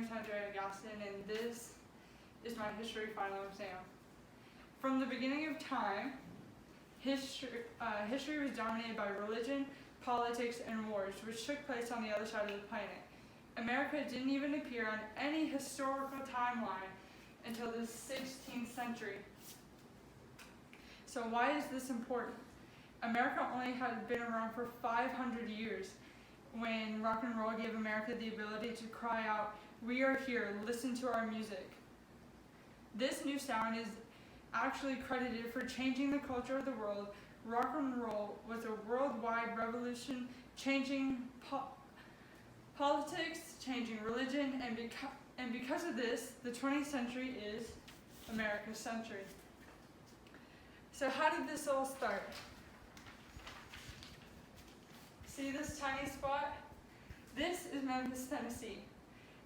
name is Andrea Gaston, and this is my history final exam. From the beginning of time, history was dominated by religion, politics, and wars, which took place on the other side of the planet. America didn't even appear on any historical timeline until the 16th century. So why is this important? America only had been around for 500 years when rock and roll gave America the ability to cry out, "We are here, listen to our music." This new sound is actually credited for changing the culture of the world. Rock and roll was a worldwide revolution, changing politics, changing religion, and because of this, the 20th century is America's century. So how did this all start? See this tiny spot? This is Memphis, Tennessee.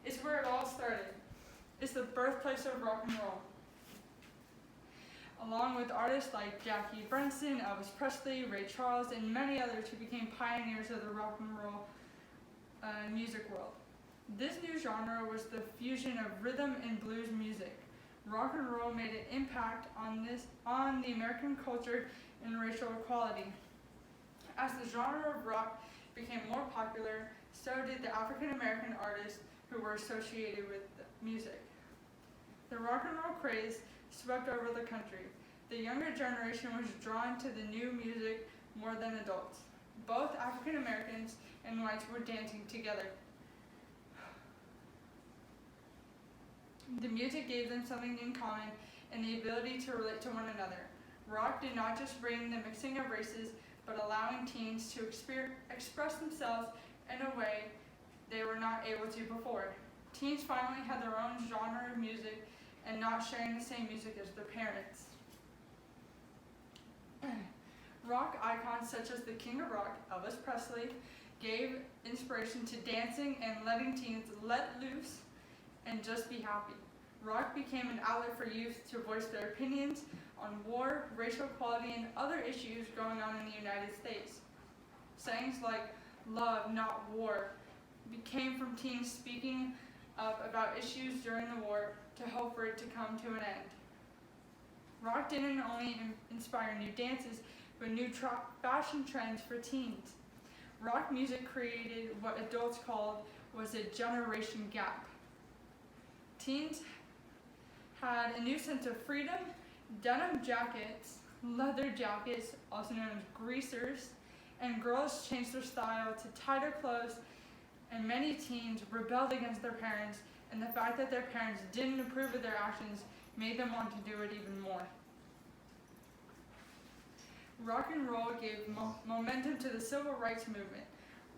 It's where it all started. It's the birthplace of rock and roll. Along with artists like Jackie Brenston, Elvis Presley, Ray Charles, and many others who became pioneers of the rock and roll music world. This new genre was the fusion of rhythm and blues music. Rock and roll made an impact on the American culture and racial equality. As the genre of rock became more popular, so did the African American artists who were associated with the music. The rock and roll craze swept over the country. The younger generation was drawn to the new music more than adults. Both African Americans and whites were dancing together. The music gave them something in common and the ability to relate to one another. Rock did not just bring the mixing of races, but allowing teens to express themselves in a way they were not able to before. Teens finally had their own genre of music and not sharing the same music as their parents. Rock icons such as the King of Rock, Elvis Presley, gave inspiration to dancing and letting teens let loose and just be happy. Rock became an outlet for youth to voice their opinions on war, racial equality, and other issues going on in the United States. Sayings like "love, not war" came from teens speaking up about issues during the war to hope for it to come to an end. Rock didn't only inspire new dances, but new fashion trends for teens. Rock music created what adults called was a generation gap. Teens had a new sense of freedom. Denim jackets, leather jackets, also known as greasers, and girls changed their style to tighter clothes, and many teens rebelled against their parents, and the fact that their parents didn't approve of their actions made them want to do it even more. Rock and roll gave momentum to the civil rights movement.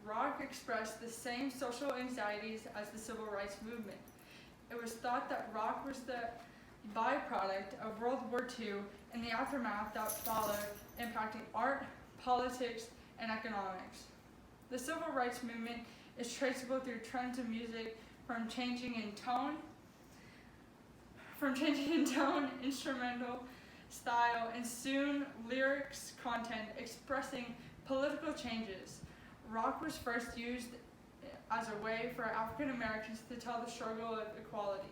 Rock expressed the same social anxieties as the civil rights movement. It was thought that rock was the byproduct of World War II and the aftermath that followed, impacting art, politics, and economics. The civil rights movement is traceable through trends of music from changing in tone, instrumental style, and soon lyrics content expressing political changes. Rock was first used as a way for African Americans to tell the struggle of equality.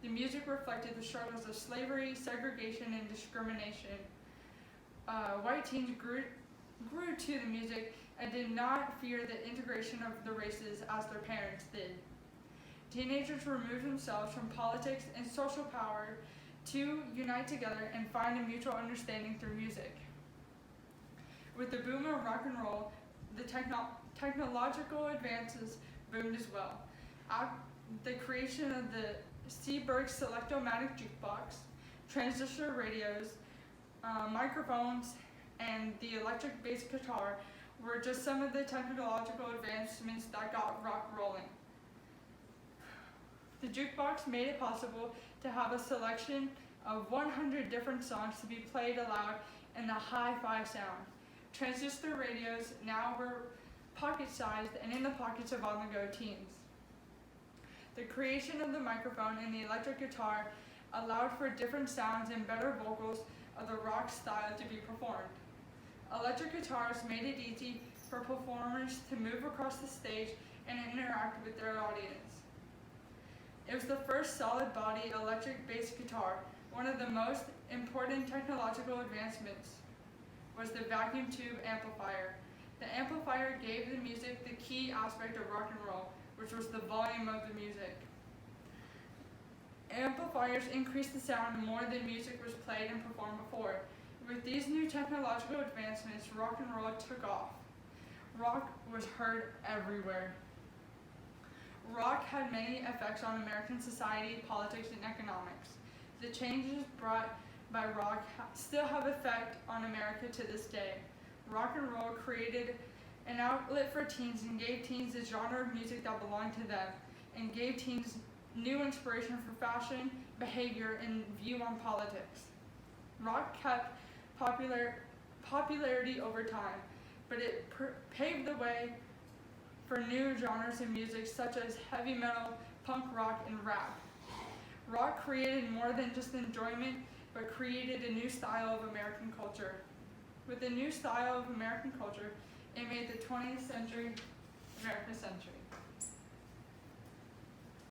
The music reflected the struggles of slavery, segregation, and discrimination. White teens grew to the music and did not fear the integration of the races as their parents did. Teenagers removed themselves from politics and social power to unite together and find a mutual understanding through music. With the boom of rock and roll, the technological advances boomed as well. The creation of the Seeburg Selectomatic Jukebox, transistor radios, microphones, and the electric bass guitar were just some of the technological advancements that got rock rolling. The jukebox made it possible to have a selection of 100 different songs to be played aloud in the hi-fi sound. Transistor radios now were pocket-sized and in the pockets of on-the-go teens. The creation of the microphone and the electric guitar allowed for different sounds and better vocals of the rock style to be performed. Electric guitars made it easy for performers to move across the stage and interact with their audience. It was the first solid-body electric bass guitar. One of the most important technological advancements was the vacuum tube amplifier. The amplifier gave the music the key aspect of rock and roll, which was the volume of the music. Amplifiers increased the sound more than music was played and performed before. With these new technological advancements, rock and roll took off. Rock was heard everywhere. Rock had many effects on American society, politics, and economics. The changes brought by rock still have effect on America to this day. Rock and roll created an outlet for teens and gave teens a genre of music that belonged to them, and gave teens new inspiration for fashion, behavior, and view on politics. Rock kept popularity over time, but it paved the way for new genres of music such as heavy metal, punk rock, and rap. Rock created more than just enjoyment, but created a new style of American culture. With the new style of American culture, it made the 20th century American century.